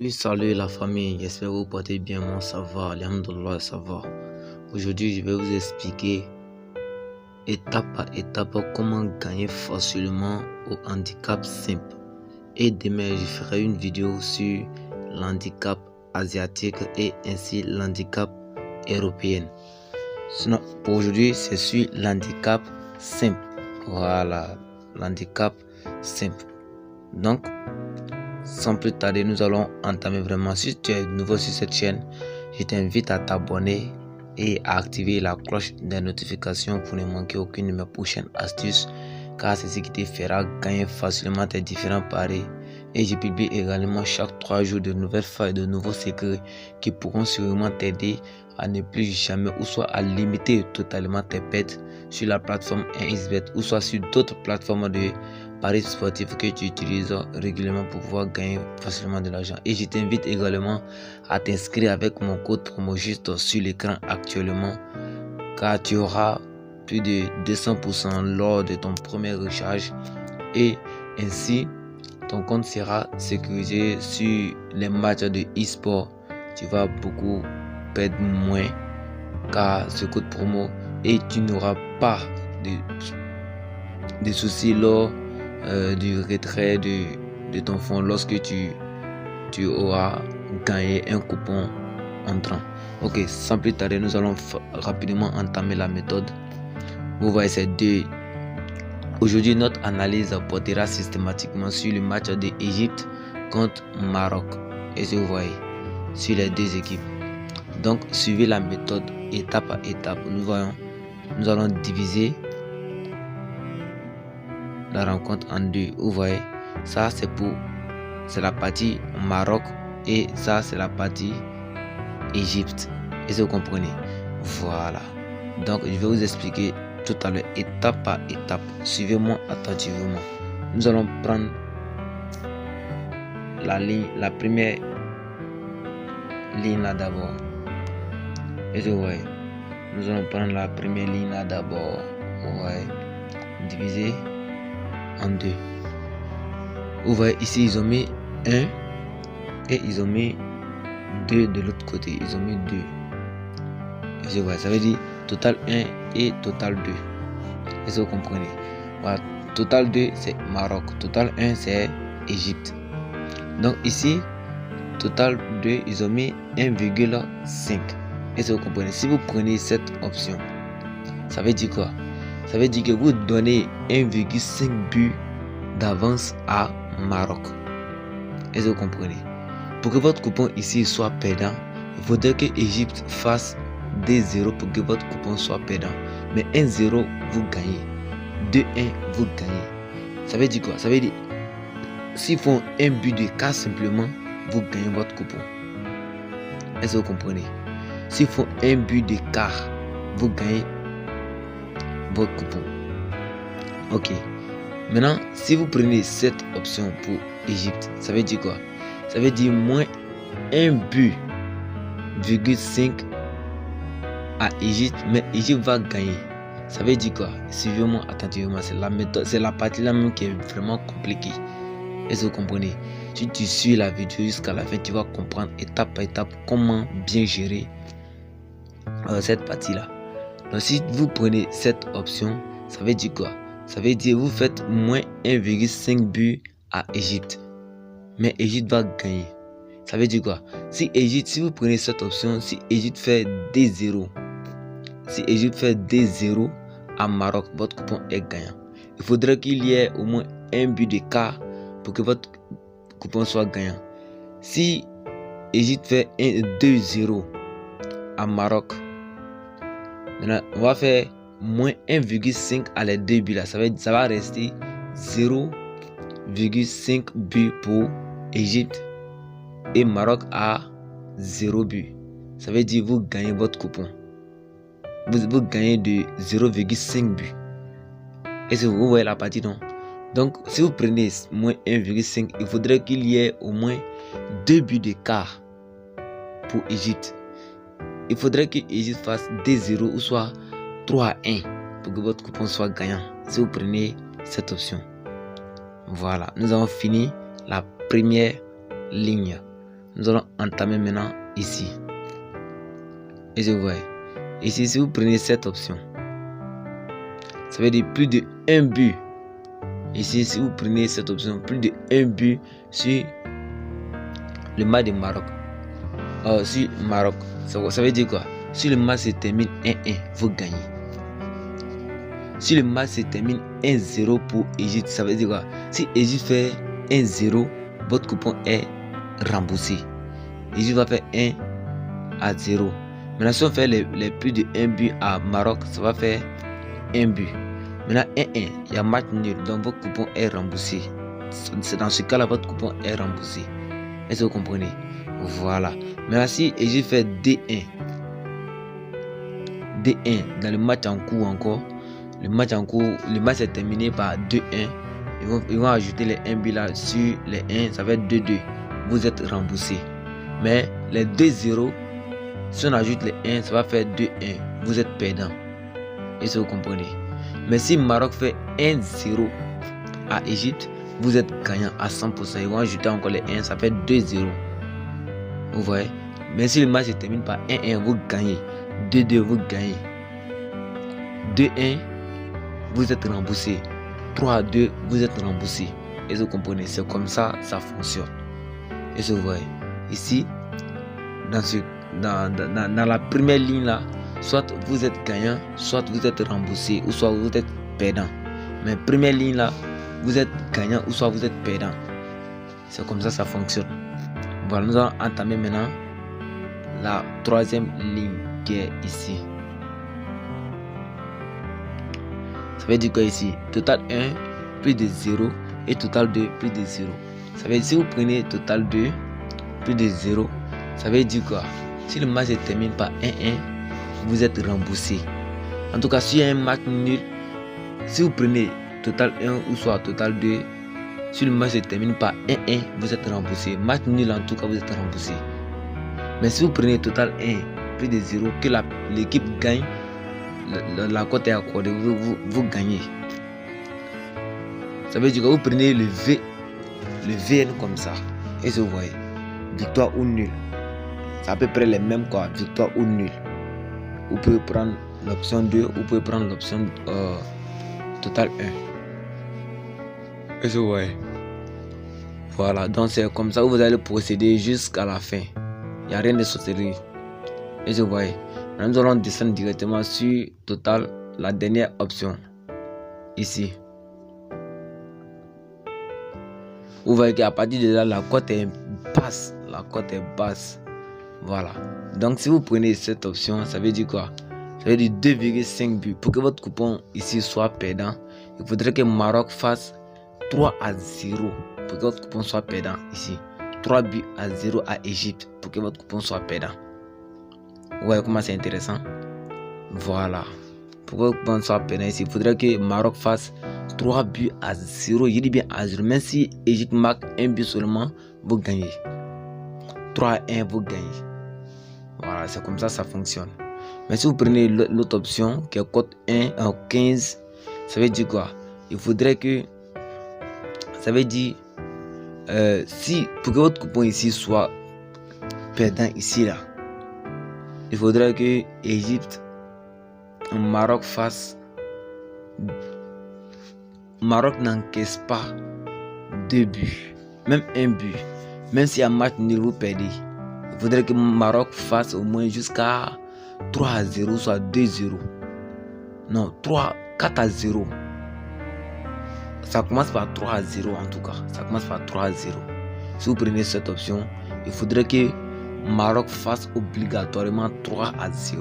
Oui, salut la famille, j'espère que vous portez bien. Moi ça va, alhamdoulilah, ça va. Aujourd'hui je vais vous expliquer étape par étape comment gagner facilement au handicap simple. Et demain je ferai une vidéo sur l'handicap asiatique et ainsi l'handicap européen. Sinon pour aujourd'hui c'est sur l'handicap simple. Voilà, l'handicap simple. Donc sans plus tarder, nous allons entamer vraiment. Si tu es nouveau sur cette chaîne, je t'invite à t'abonner et à activer la cloche des notifications pour ne manquer aucune de mes prochaines astuces, car c'est ce qui te fera gagner facilement tes différents paris. Et je publie également chaque 3 jours de nouvelles failles, de nouveaux secrets qui pourront sûrement t'aider à ne plus jamais ou soit à limiter totalement tes pertes sur la plateforme 1xBet ou soit sur d'autres plateformes de paris sportifs que tu utilises régulièrement pour pouvoir gagner facilement de l'argent. Et je t'invite également à t'inscrire avec mon code promo juste sur l'écran actuellement, car tu auras plus de 200% lors de ton premier recharge et ainsi ton compte sera sécurisé sur les matchs de e-sport. Tu vas beaucoup perdre moins car ce code promo et tu n'auras pas de soucis lors du retrait de ton fonds lorsque tu auras gagné un coupon entrant. Ok, sans plus tarder, nous allons rapidement entamer la méthode. Vous voyez ces deux. Aujourd'hui, notre analyse portera systématiquement sur le match de l'Égypte contre Maroc. Et si vous voyez, sur les deux équipes. Donc, suivez la méthode étape par étape. Nous allons diviser la rencontre en deux. Vous voyez, ça c'est la partie Maroc et ça c'est la partie Égypte. Et si vous comprenez, voilà. Donc, je vais vous expliquer tout à l'heure étape par étape. Suivez-moi attentivement. Nous allons prendre la première ligne là d'abord. Et vous voyez, nous allons prendre la première ligne là d'abord. Vous voyez, diviser en deux. Vous voyez ici ils ont mis 1 et ils ont mis 2 de l'autre côté. Ils ont mis 2. Et je vois, ça veut dire total 1 et total 2. Est-ce que vous comprenez? Voilà, total 2 c'est Maroc, total 1 c'est Égypte. Donc ici, total 2, ils ont mis 1,5. Est-ce que vous comprenez? Si vous prenez cette option, ça veut dire quoi? Ça veut dire que vous donnez 1,5 but d'avance à Maroc. Est-ce que vous comprenez? Pour que votre coupon ici soit perdant, il faudrait que l'Égypte fasse 2-0 pour que votre coupon soit perdant. Mais 1-0, vous gagnez. 2-1, vous gagnez. Ça veut dire quoi? Ça veut dire, s'ils font un but de quart simplement, vous gagnez votre coupon. Est-ce que vous comprenez? S'ils font un but de quart, vous gagnez votre coupon. Ok. Maintenant, si vous prenez cette option pour Égypte, ça veut dire quoi? Ça veut dire moins 1 but,5 à Égypte, mais Égypte va gagner. Ça veut dire quoi? Suivez-moi attentivement. C'est la méthode, c'est la partie là même qui est vraiment compliquée. Est-ce que vous comprenez? Si tu suis la vidéo jusqu'à la fin, tu vas comprendre étape par étape comment bien gérer cette partie là. Donc si vous prenez cette option, ça veut dire quoi? Ça veut dire vous faites moins 1,5 but à Égypte. Mais Égypte va gagner. Ça veut dire quoi? Si vous prenez cette option, si Égypte fait 2-0, si Égypte fait 2-0 à Maroc, votre coupon est gagnant. Il faudrait qu'il y ait au moins un but de quart pour que votre coupon soit gagnant. Si Égypte fait 2-0 à Maroc, maintenant on va faire moins 1,5 à les deux buts là. Ça va rester 0,5 but pour Égypte et Maroc à 0 but. Ça veut dire vous gagnez votre coupon. Vous gagnez de 0,5 but. Est-ce que vous voyez la partie, non? Donc si vous prenez moins 1,5, il faudrait qu'il y ait au moins 2 buts de quart pour Égypte. Il faudrait que Égypte fasse 2-0 ou soit 3-1 pour que votre coupon soit gagnant. Si vous prenez cette option. Voilà, nous avons fini la première ligne. Nous allons entamer maintenant ici. Et je vois. Ici, si vous prenez cette option, ça veut dire plus de 1 but. Ici, si vous prenez cette option, plus de 1 but sur le match de Maroc. Sur Maroc. Ça veut dire quoi? Si le match se termine 1-1, vous gagnez. Si le match se termine 1-0 pour Égypte, ça veut dire quoi? Si Égypte fait 1-0, votre coupon est remboursé. Égypte va faire 1-0. Maintenant, si on fait les plus de 1 but à Maroc, ça va faire 1 but. Maintenant, 1-1, il y a match nul, donc votre coupon est remboursé. C'est dans ce cas-là, votre coupon est remboursé. Est-ce que vous comprenez? Voilà. Maintenant, si Égypte fait 2-1, dans le match en cours encore, le match est terminé par 2-1. Ils vont ajouter les 1 but là sur les 1, ça va être 2-2. Vous êtes remboursé. Mais les 2-0, si on ajoute les 1, ça va faire 2-1. Vous êtes perdant. Est-ce que vous comprenez? Mais si Maroc fait 1-0 à Égypte, vous êtes gagnant à 100%. Ils vont ajouter encore les 1, ça fait 2-0. Vous voyez? Mais si le match se termine par 1-1, vous gagnez. 2-2, vous gagnez. 2-1, vous êtes remboursé. 3-2, vous êtes remboursé. Est-ce que vous comprenez? C'est comme ça, ça fonctionne. Est-ce que vous voyez? Ici, dans la première ligne là, soit vous êtes gagnant, soit vous êtes remboursé, ou soit vous êtes perdant. Mais première ligne là, vous êtes gagnant, ou soit vous êtes perdant. C'est comme ça, ça fonctionne. Voilà, nous allons entamer maintenant la troisième ligne qui est ici. Ça veut dire quoi ici? Total 1 plus de 0 et total 2 plus de 0. Ça veut dire si vous prenez total 2 plus de 0, ça veut dire quoi? Si le match se termine par 1-1, vous êtes remboursé. En tout cas, s'il y a un match nul, si vous prenez total 1 ou soit total 2, si le match se termine par 1-1, vous êtes remboursé. Match nul, en tout cas, vous êtes remboursé. Mais si vous prenez total 1 plus de 0, que l'équipe gagne, la cote est accordée, vous gagnez. Ça veut dire que vous prenez le VN comme ça. Et vous voyez, victoire ou nul. C'est à peu près les mêmes quoi, victoire ou nul. Vous pouvez prendre l'option 2, vous pouvez prendre l'option total 1. Et vous voyez. Voilà, donc c'est comme ça que vous allez procéder jusqu'à la fin. Il n'y a rien de sauterie. Et vous voyez. Nous allons descendre directement sur total, la dernière option. Ici. Vous voyez qu'à partir de là, la cote est basse. La cote est basse. Voilà. Donc si vous prenez cette option, ça veut dire quoi? Ça veut dire 2,5 buts. Pour que votre coupon ici soit perdant, il faudrait que Maroc fasse 3-0. Pour que votre coupon soit perdant ici. 3-0 à Égypte. Pour que votre coupon soit perdant. Vous voyez comment c'est intéressant? Voilà. Pour que votre coupon soit perdant ici, il faudrait que Maroc fasse 3-0. Je dis bien à 0. Même si Égypte marque un but seulement, vous gagnez. 3-1, vous gagnez. Voilà, c'est comme ça, ça fonctionne. Mais si vous prenez l'autre option, qui est cote 1 à 15, ça veut dire quoi? Il faudrait que... Ça veut dire... si, pour que votre coupon ici soit perdant ici, là, il faudrait que Égypte, Maroc fasse... Maroc n'encaisse pas 2 buts, même 1 but. Même si un match nul vous perdez, il faudrait que Maroc fasse au moins jusqu'à 3-0, soit 2-0. Non, 4-0. Ça commence par 3-0 en tout cas. Ça commence par 3-0. Si vous prenez cette option, il faudrait que Maroc fasse obligatoirement 3-0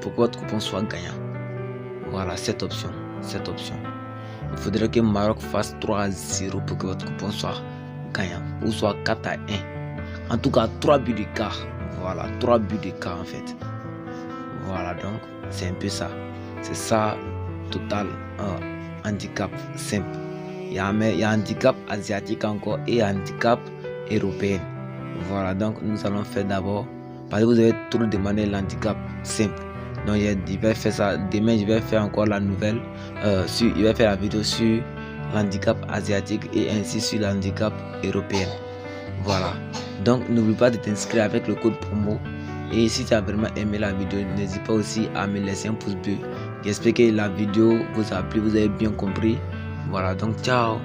pour que votre coupon soit gagnant. Voilà, cette option. Il faudrait que Maroc fasse 3-0 pour que votre coupon soit gagnant. Ou soit 4-1. En tout cas, 3 buts d'écart. Voilà, 3 buts d'écart en fait. Voilà, donc c'est un peu ça. C'est ça, total handicap simple. Il y a handicap asiatique encore et handicap européen. Voilà, donc nous allons faire d'abord, parce que vous avez trop demandé l'handicap simple. Donc je vais faire ça. Demain, je vais faire encore la nouvelle. Je vais faire la vidéo sur l'handicap asiatique et ainsi sur l'handicap européen. Voilà. Donc n'oublie pas de t'inscrire avec le code promo. Et si tu as vraiment aimé la vidéo, n'hésite pas aussi à me laisser un pouce bleu. J'espère que la vidéo vous a plu, vous avez bien compris. Voilà, donc ciao.